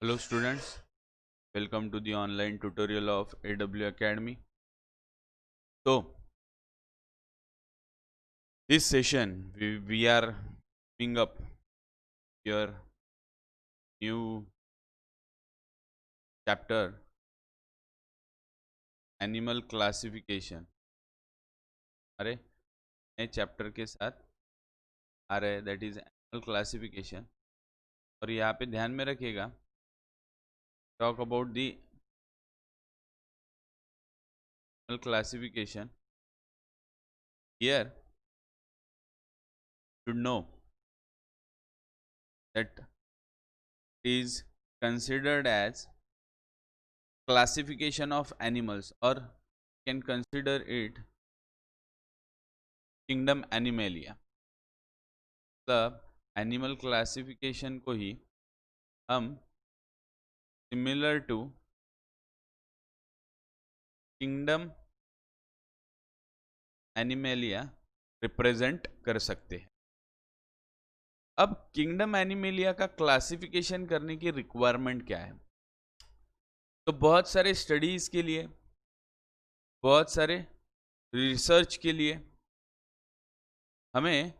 Hello students, welcome to the online tutorial of AW Academy. So, this session we are picking up your new chapter, Animal Classification. अरे नए chapter के साथ आ रहे हैं, that is animal classification. और यहाँ पे ध्यान में रखिएगा, talk about the animal classification. Here should know that is considered as classification of animals, or can consider it kingdom Animalia. मतलब एनिमल क्लासिफिकेशन को ही हम similar to kingdom Animalia represent कर सकते हैं. अब किंगडम एनिमेलिया का क्लासिफिकेशन करने की रिक्वायरमेंट क्या है? तो बहुत सारे स्टडीज के लिए, बहुत सारे रिसर्च के लिए हमें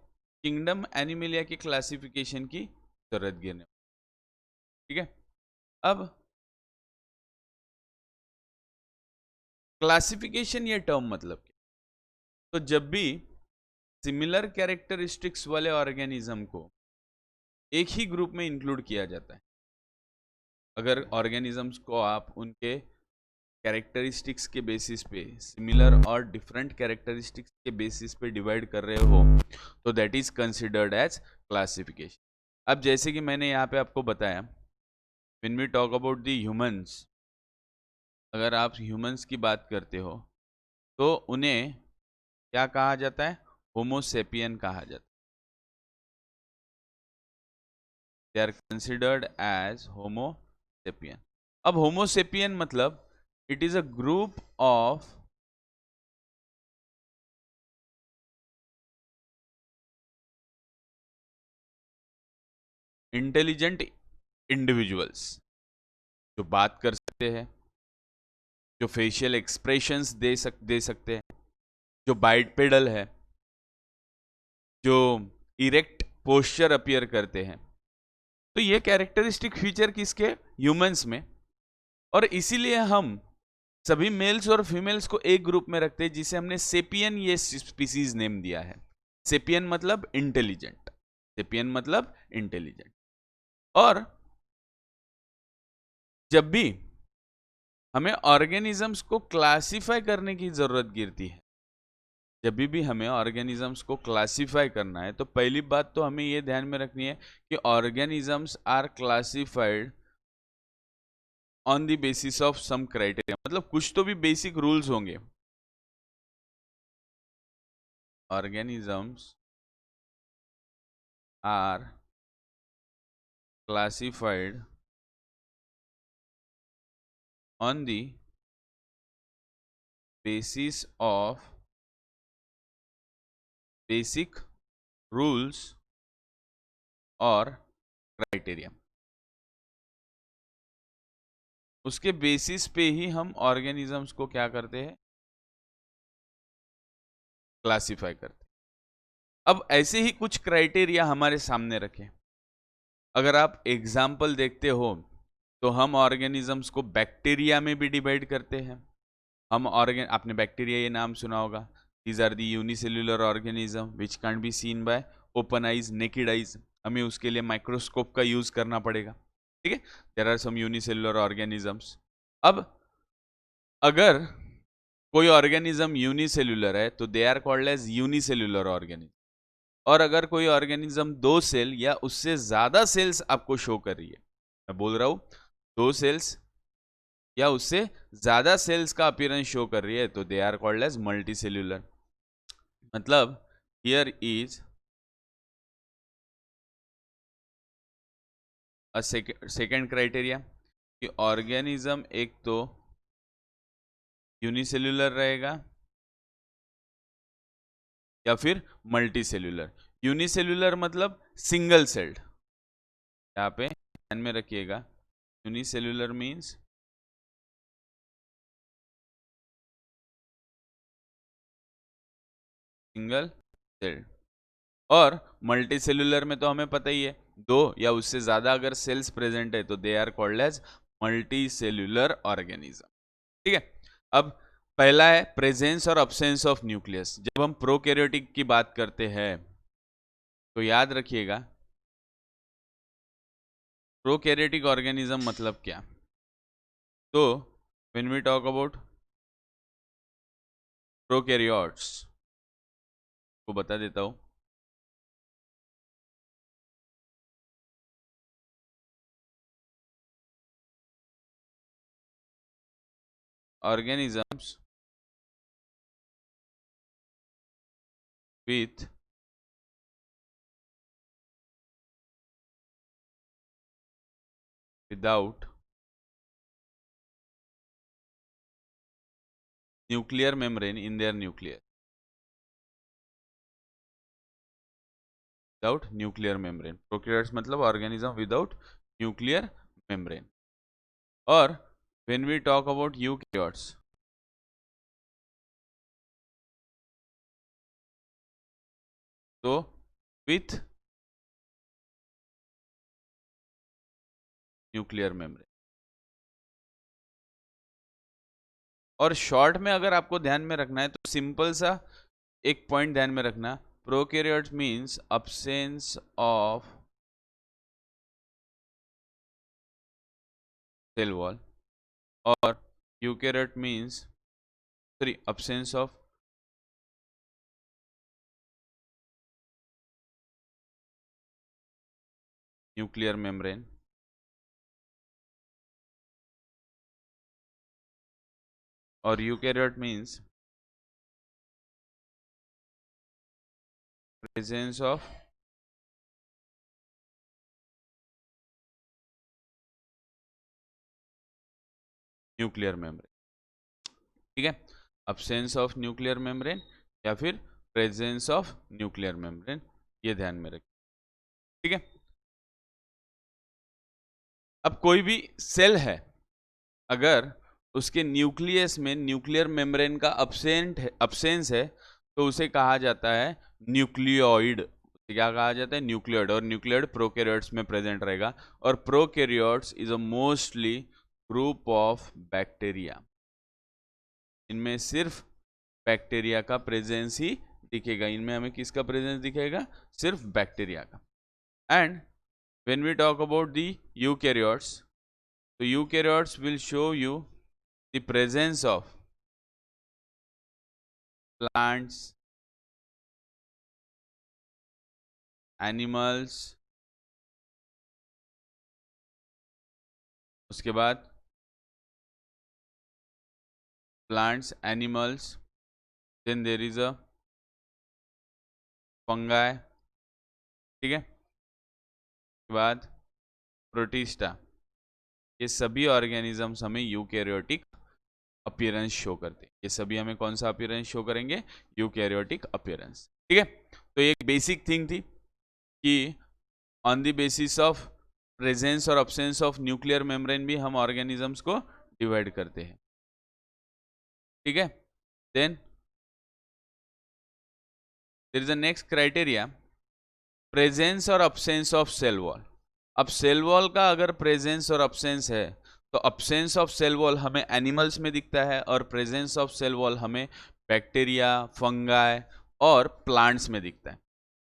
किंगडम एनिमेलिया के क्लासिफिकेशन की जरूरत गिरने. ठीक है, अब क्लासिफिकेशन ये टर्म मतलब क्या? तो जब भी सिमिलर कैरेक्टरिस्टिक्स वाले ऑर्गेनिज्म को एक ही ग्रुप में इंक्लूड किया जाता है, अगर ऑर्गेनिजम्स को आप उनके कैरेक्टरिस्टिक्स के बेसिस पे सिमिलर और डिफरेंट कैरेक्टरिस्टिक्स के बेसिस पे डिवाइड कर रहे हो, तो that is considered as classification. अब जैसे कि मैंने यहाँ पे आपको बताया, when we talk about the humans, अगर आप ह्यूमंस की बात करते हो तो उन्हें क्या कहा जाता है? होमोसेपियन कहा जाता है. They are considered as homo sapien. अब होमोसेपियन मतलब it is a group of intelligent individuals जो बात कर सकते हैं, जो फेशियल एक्सप्रेशंस दे सकते हैं, जो बाइपेडल है, जो इरेक्ट पोस्चर अपीयर करते हैं. तो ये कैरेक्टरिस्टिक फीचर किसके? ह्यूमंस में. और इसीलिए हम सभी मेल्स और फीमेल्स को एक ग्रुप में रखते हैं, जिसे हमने सेपियन ये स्पीसीज नेम दिया है. सेपियन मतलब इंटेलिजेंट, सेपियन मतलब इंटेलिजेंट. और जब भी हमें ऑर्गेनिजम्स को क्लासिफाई करने की जरूरत गिरती है, जब भी हमें ऑर्गेनिजम्स को क्लासिफाई करना है, तो पहली बात तो हमें यह ध्यान में रखनी है कि organisms are classified on the basis of some criteria. मतलब कुछ तो भी बेसिक रूल्स होंगे. Organisms are classified on the basis of basic rules और criteria. उसके बेसिस पे ही हम ऑर्गेनिजम्स को क्या करते हैं? क्लासिफाई करते हैं. अब ऐसे ही कुछ क्राइटेरिया हमारे सामने रखें. अगर आप एग्जाम्पल देखते हो तो हम ऑर्गेनिजम्स को बैक्टीरिया में भी डिवाइड करते हैं. हम आपने बैक्टीरिया ये नाम सुना होगा. These are the unicellular organism which can be seen by open eyes, naked eyes. हमें उसके लिए माइक्रोस्कोप का यूज करना पड़ेगा. ठीक है, there are some unicellular organisms. अब अगर कोई ऑर्गेनिज्म यूनिसेल्युलर है तो they are called as unicellular organism. और अगर कोई ऑर्गेनिज्म 2 सेल या उससे ज्यादा सेल्स आपको शो कर रही है, मैं बोल रहा हूं 2 सेल्स या उससे ज्यादा सेल्स का अपीयरेंस शो कर रही है, तो they are called as multicellular. मतलब here is a second criteria कि ऑर्गेनिज्म एक तो यूनिसेल्यूलर रहेगा या फिर मल्टी सेल्यूलर. यूनिसेल्यूलर मतलब सिंगल सेल्ड. यहाँ पे ध्यान में रखिएगा, यूनिसेल्युलर मीन्स सिंगल सेल, और मल्टी सेल्युलर में तो हमें पता ही है, दो या उससे ज्यादा अगर सेल्स प्रेजेंट है तो they are called as multi cellular organism. ठीक है। अब पहला है प्रेजेंस और अब्सेंस ऑफ न्यूक्लियस। जब हम प्रोकैरियोटिक की बात करते हैं तो याद रखिएगा, प्रोकैरियोटिक ऑर्गेनिज्म मतलब क्या। तो when we talk about prokaryotes, को बता देता हूं, organisms with without nuclear membrane in their nucleus, without nuclear membrane, prokaryotes मतलब organism without nuclear membrane। और when we talk about eukaryotes, तो with nuclear membrane। और शॉर्ट में अगर आपको ध्यान में रखना है तो सिंपल सा एक पॉइंट ध्यान में रखना, prokaryotes means absence of cell wall, और eukaryote means sorry absence of nuclear membrane. और eukaryote means presence of nuclear membrane. ठीक है, अब्सेंस ऑफ न्यूक्लियर मेम्ब्रेन या फिर प्रेजेंस ऑफ न्यूक्लियर मेम्ब्रेन, ये ध्यान में रखें। ठीक है। अब कोई भी सेल है, अगर उसके न्यूक्लियस में न्यूक्लियर मेम्ब्रेन का अब्सेंस है तो उसे कहा जाता है न्यूक्लियोइड। क्या कहा जाता है? न्यूक्लियोइड। और न्यूक्लियोइड प्रोकैरियोट्स में प्रेजेंट रहेगा, और prokaryotes is a mostly group of bacteria. इनमें सिर्फ बैक्टीरिया का प्रेजेंस ही दिखेगा। इनमें हमें किसका प्रेजेंस दिखेगा? सिर्फ बैक्टीरिया का। And when we talk about the eukaryotes, तो eukaryotes will show you the presence of plants, animals, उसके बाद plants, animals, then there is a fungi. ठीक है, उसके बाद प्रोटिस्टा। ये सभी ऑर्गेनिजम्स हमें यूकैरियोटिक अपीयरेंस शो करते हैं। ये सभी हमें कौन सा अपीयरेंस शो करेंगे? Eukaryotic appearance. ठीक है, तो ये एक बेसिक थिंग थी कि on the basis of presence और अब्सेंस ऑफ न्यूक्लियर मेम्ब्रेन भी हम ऑर्गेनिजम्स को डिवाइड करते हैं। ठीक है, then there is a next criteria, presence और अब्सेंस ऑफ सेल वॉल। अब सेल वॉल का अगर प्रेजेंस और अब्सेंस है तो अब्सेंस ऑफ सेल वॉल हमें एनिमल्स में दिखता है, और प्रेजेंस ऑफ सेल वॉल हमें बैक्टीरिया, फंगाई और प्लांट्स में दिखता है।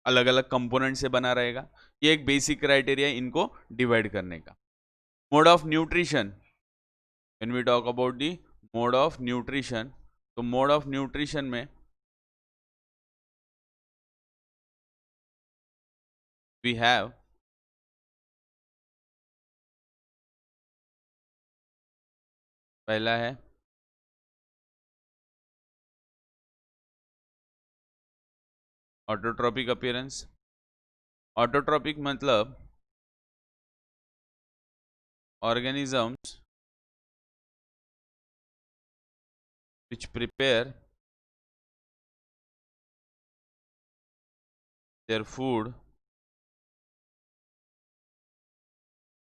अलग अलग कंपोनेंट से बना रहेगा। ये एक बेसिक क्राइटेरिया इनको डिवाइड करने का। Mode of nutrition, when we talk about the mode of nutrition, तो मोड ऑफ न्यूट्रिशन में वी हैव पहला है ऑटोट्रॉपिक अपीयरेंस। ऑटोट्रॉपिक मतलब organisms which prepare their food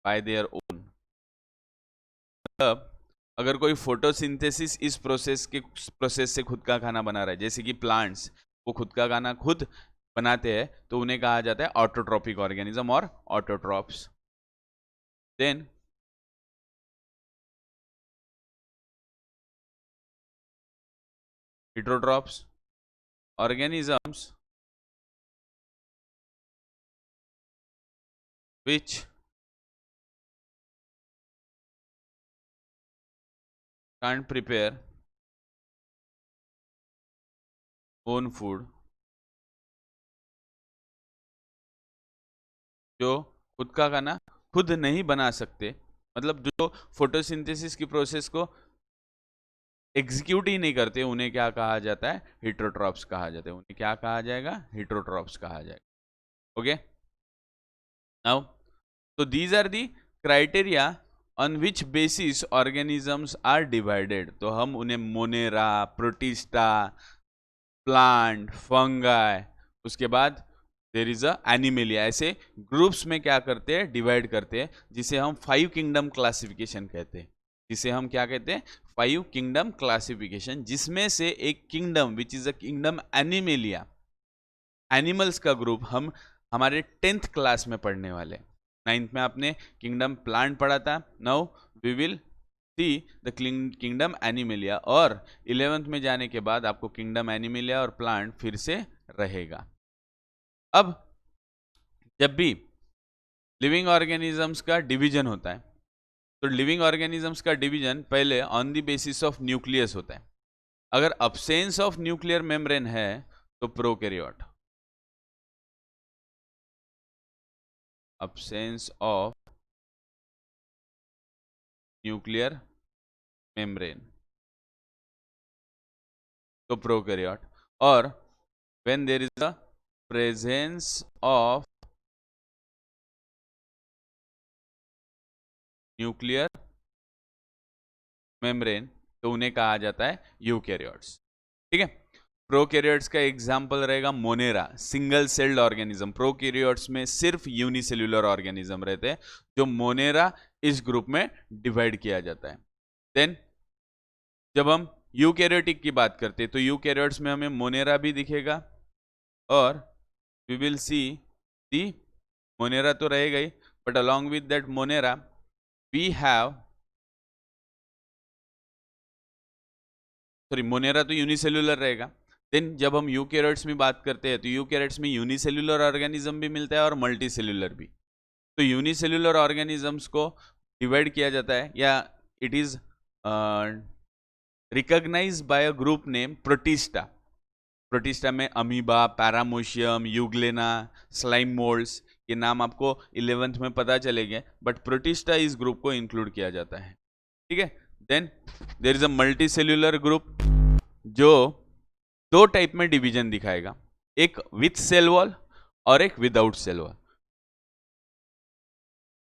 by their own। मतलब अगर कोई फोटोसिंथेसिस इस प्रोसेस से खुद का खाना बना रहा है, जैसे कि प्लांट्स वो खुद का खाना खुद बनाते हैं, तो उन्हें कहा जाता है ऑटोट्रॉपिक ऑर्गेनिज्म और autotrophs. Then heterotrophs, organisms which can't prepare own food, जो खुद का खाना खुद नहीं बना सकते, मतलब जो फोटोसिंथेसिस की प्रोसेस को एग्जीक्यूट ही नहीं करते, उन्हें क्या कहा जाता है? हेटरोट्रॉप्स कहा जाता है। उन्हें क्या कहा जाएगा? हेटरोट्रॉप्स कहा जाएगा। ओके, नाउ तो these are the criteria on which basis organisms are divided. तो हम उन्हें मोनेरा, प्रोटिस्टा, प्लांट, फंगाई, उसके बाद देर इज अ एनिमेलिया, ऐसे ग्रुप्स में क्या करते हैं? डिवाइड करते हैं, जिसे हम 5 किंगडम क्लासिफिकेशन कहते हैं। जिसे हम क्या कहते हैं? 5 किंगडम क्लासिफिकेशन, जिसमें से एक kingdom which is a kingdom animalia, animals का ग्रुप, हम हमारे 10th क्लास में पढ़ने वाले। 9th में आपने किंगडम प्लांट पढ़ा था, now we will see the kingdom Animalia, और 11th में जाने के बाद आपको किंगडम एनिमेलिया और प्लांट फिर से रहेगा। अब जब भी लिविंग ऑर्गेनिजम्स का डिवीजन होता है, तो लिविंग ऑर्गेनिजम्स का डिवीजन पहले on the basis of nucleus होता है। अगर अब्सेंस ऑफ न्यूक्लियर मेम्ब्रेन है तो prokaryote, absence of nuclear membrane तो prokaryote, और when there is a presence of nuclear membrane तो उन्हें कहा जाता है यूकैरियोट्स। ठीक है, प्रोकैरियोट्स का एग्जांपल रहेगा Monera, single celled organism. Prokaryotes में सिर्फ यूनिसेल्युलर ऑर्गेनिज्म रहते हैं, जो मोनेरा इस ग्रुप में डिवाइड किया जाता है। देन जब हम यूकैरियोटिक की बात करते हैं, तो यूकैरियोट्स में हमें मोनेरा भी दिखेगा, और we will see the Monera तो रहेगा ही, but along with that Monera we have, sorry Monera तो यूनिसेल्युलर रहेगा। देन जब हम यूकैरियोट्स में बात करते हैं, तो यूकैरियोट्स में यूनिसेल्युलर ऑर्गेनिज्म भी मिलता है और मल्टीसेल्युलर भी। तो यूनिसेल्युलर ऑर्गेनिजम्स को डिवाइड किया जाता है, या it is recognised by a group name Protista. Protista में amoeba, paramecium, Euglena, slime moulds, ये नाम आपको 11th में पता चलेंगे, बट प्रोटिस्टा इस ग्रुप को इंक्लूड किया जाता है। ठीक है, then there is a multi cellular group, जो 2 टाइप में डिवीजन दिखाएगा, एक विथ सेल वॉल और एक without cell wall.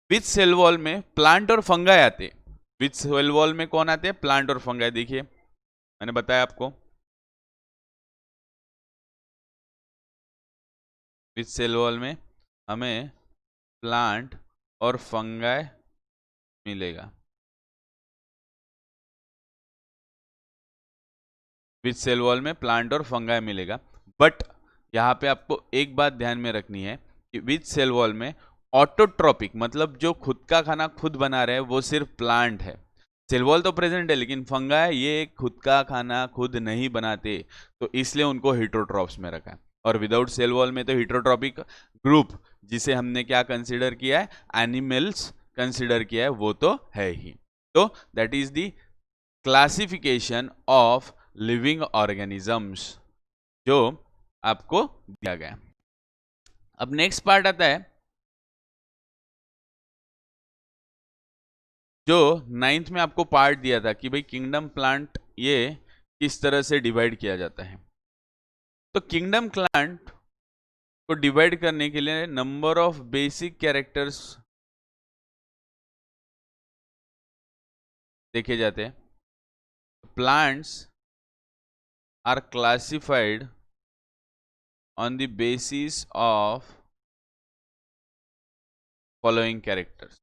With cell wall में प्लांट और फंगाई आते हैं। विथ सेल वॉल में कौन आते हैं? प्लांट और फंगाई। देखिए मैंने बताया आपको, विथ सेल वॉल में हमें प्लांट और फंगाई मिलेगा। विथ सेल वॉल में प्लांट और फंगाई मिलेगा, बट यहाँ पे आपको एक बात ध्यान में रखनी है कि विथ सेल वॉल में ऑटोट्रॉपिक, मतलब जो खुद का खाना खुद बना रहे हैं, वो सिर्फ प्लांट है। सेल वॉल तो प्रेजेंट है, लेकिन फंगाई ये खुद का खाना खुद नहीं बनाते, तो इसलिए उनको हेटरोट्रॉप्स में रखा है। और विदाउट सेल वॉल में तो हेटरोट्रॉपिक ग्रुप, जिसे हमने क्या कंसिडर किया है? एनिमल्स कंसिडर किया है, वो तो है ही। तो that is the classification of living organisms जो आपको दिया गया। अब नेक्स्ट पार्ट आता है, जो 9th में आपको पार्ट दिया था कि भाई किंगडम प्लांट ये किस तरह से डिवाइड किया जाता है। तो किंगडम प्लांट को डिवाइड करने के लिए नंबर ऑफ बेसिक कैरेक्टर्स देखे जाते हैं। Plants are classified on the basis of following characters।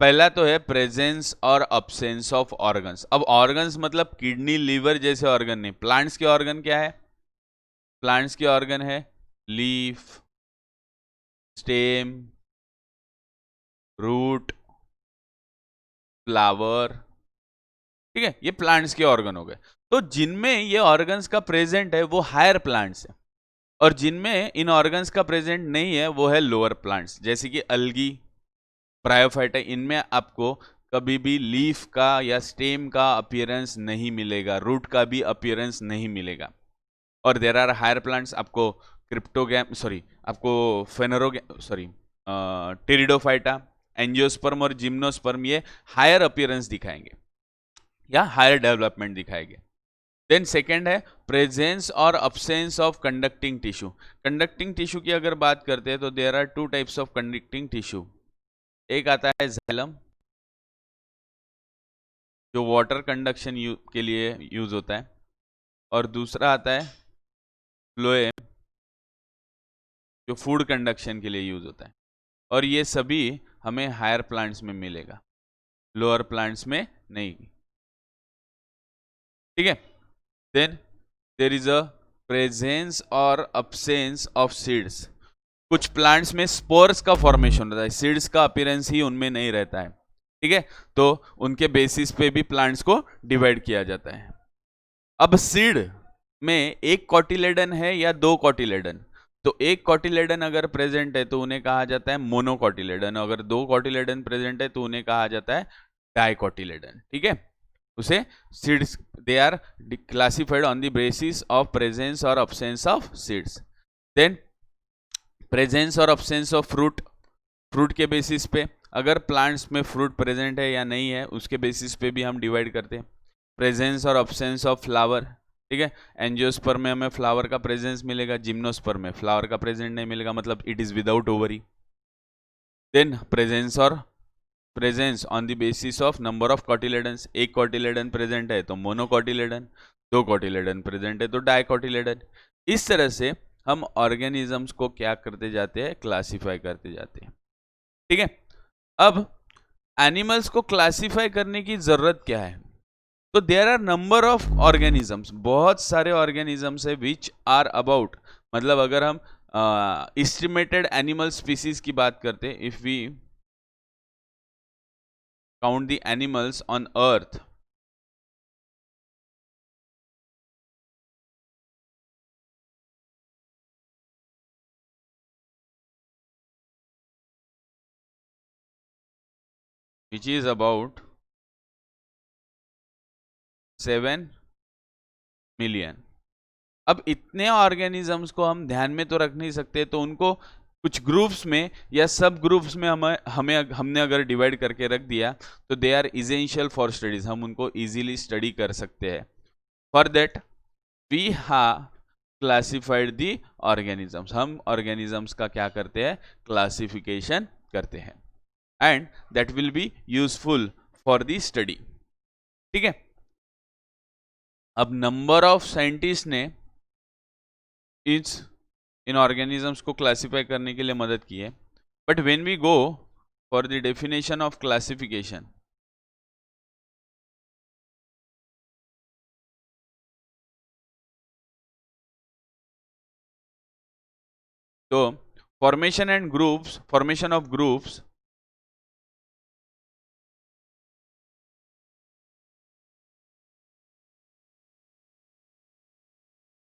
पहला तो है प्रेजेंस और अब्सेंस ऑफ ऑर्गन्स। अब ऑर्गन्स मतलब किडनी लीवर जैसे ऑर्गन नहीं। प्लांट्स के ऑर्गन क्या है? प्लांट्स के ऑर्गन है लीफ, स्टेम, रूट, फ्लावर, ठीक है, ये प्लांट्स के ऑर्गन हो गए। तो जिनमें ये ऑर्गन्स का प्रेजेंट है वो हायर प्लांट्स है, और जिनमें इन ऑर्गन्स का प्रेजेंट नहीं है वो है लोअर प्लांट्स, जैसे कि अलगी, ब्रायोफाइटा। इनमें आपको कभी भी लीफ का या स्टेम का अपीयरेंस नहीं मिलेगा, रूट का भी अपीयरेंस नहीं मिलेगा। और देर आर हायर प्लांट्स, आपको क्रिप्टोगैम सॉरी आपको फेनरोगैम सॉरी टेरिडोफाइटा, एंजियोस्पर्म और जिम्नोस्पर्म, ये हायर अपीयरेंस दिखाएंगे या हायर डेवलपमेंट दिखाएंगे। देन सेकेंड है प्रेजेंस और absence of conducting tissue. Conducting tissue की अगर बात करते हैं तो there are two types of conducting tissue. एक आता है झैलम, जो वाटर कंडक्शन के लिए यूज होता है, और दूसरा आता है फ्लोएम, जो फूड कंडक्शन के लिए यूज होता है। और ये सभी हमें हायर प्लांट्स में मिलेगा, लोअर प्लांट्स में नहीं, ठीक है। Then there is a presence और अब्सेंस ऑफ सीड्स। कुछ प्लांट्स में स्पोर्स का फॉर्मेशन होता है, सीड्स का अपीयरेंस ही उनमें नहीं रहता है, ठीक है। तो उनके बेसिस पे भी प्लांट्स को डिवाइड किया जाता है। अब सीड में एक कॉटिलेडन है या दो कॉटिलेडन, तो एक कॉटिलेडन अगर प्रेजेंट है तो उन्हें कहा जाता है मोनोकॉटिलेडन, अगर दो कॉटिलेडन प्रेजेंट है तो उन्हें कहा जाता है डाइकॉटिलेडन, ठीक है। उसे seeds, they are classified on the basis of presence और absence of seeds. Then presence और अब्सेंस ऑफ फ्रूट, फ्रूट के बेसिस पे, अगर प्लांट्स में फ्रूट प्रेजेंट है या नहीं है उसके बेसिस पे भी हम डिवाइड करते हैं। प्रेजेंस और अब्सेंस ऑफ फ्लावर, ठीक है, एंजियोस्पर्म में हमें फ्लावर का प्रेजेंस मिलेगा, जिम्नोस्पर्म में फ्लावर का प्रेजेंट नहीं मिलेगा, मतलब it is without ovary. Then presence on the basis of number of cotyledons, एक कॉटिलेडन प्रेजेंट है तो मोनोकॉटिलेडन, दो कॉटिलेडन प्रेजेंट है तो डाइकॉटिलेडन। इस तरह से हम ऑर्गेनिजम्स को क्या करते जाते हैं, क्लासिफाई करते जाते हैं, ठीक है। अब एनिमल्स को क्लासिफाई करने की जरूरत क्या है? तो there are number of organisms, बहुत सारे ऑर्गेनिजम्स है विच आर अबाउट, मतलब अगर हम एस्टिमेटेड एनिमल स्पीसीज की बात करते हैं, if we count the animals on earth, which is about 7 million. अब इतने ऑर्गेनिजम्स को हम ध्यान में तो रख नहीं सकते, तो उनको कुछ ग्रुप्स में या सब ग्रुप्स में हमने अगर डिवाइड करके रख दिया तो they are essential for studies, हम उनको इजीली स्टडी कर सकते हैं। For that we have classified the organisms, हम ऑर्गेनिजम्स का क्या करते हैं, क्लासिफिकेशन करते हैं, and that will be useful for the study, ठीक है। अब नंबर ऑफ साइंटिस्ट ने इन ऑर्गेनिजम्स को क्लासिफाई करने के लिए मदद की है, but when we go for the definition of classification, तो फॉर्मेशन ऑफ ग्रुप्स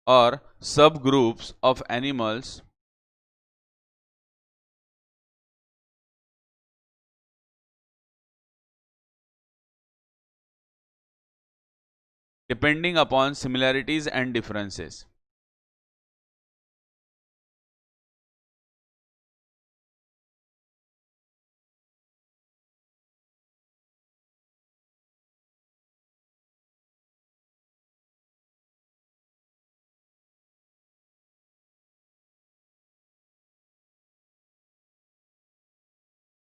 और sub groups of animals depending upon similarities and differences.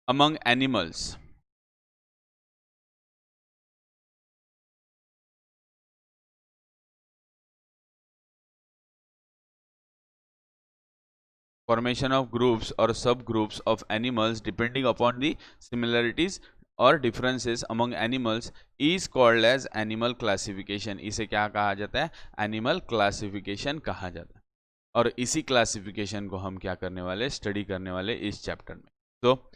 Among animals, formation of groups or subgroups of animals depending upon the similarities और differences among animals is called as animal classification. इसे क्या कहा जाता है? Animal classification कहा जाता है। और इसी क्लासिफिकेशन को हम क्या करने वाले? स्टडी करने वाले इस चैप्टर में। तो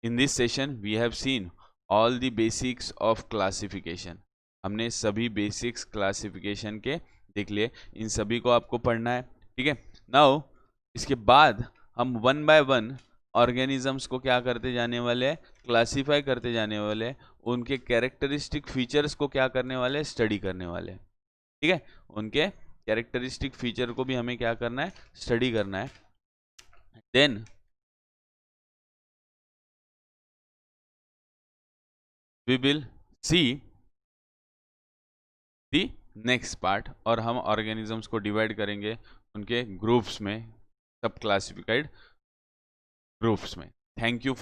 in this session we have seen all the basics of classification. हमने सभी बेसिक्स क्लासिफिकेशन के देख लिए, इन सभी को आपको पढ़ना है, ठीक है। नाउ इसके बाद हम वन बाय वन ऑर्गेनिजम्स को क्या करते जाने वाले हैं? क्लासीफाई करते जाने वाले हैं। उनके कैरेक्टरिस्टिक फीचर्स को क्या करने वाले हैं? स्टडी करने वाले हैं, ठीक है। उनके कैरेक्टरिस्टिक फीचर को भी हमें क्या करना है? स्टडी करना है। Then we will see the next part, और हम ऑर्गेनिजम्स को डिवाइड करेंगे उनके ग्रुप्स में, सब क्लासिफाइड ग्रुप्स में। Thank you.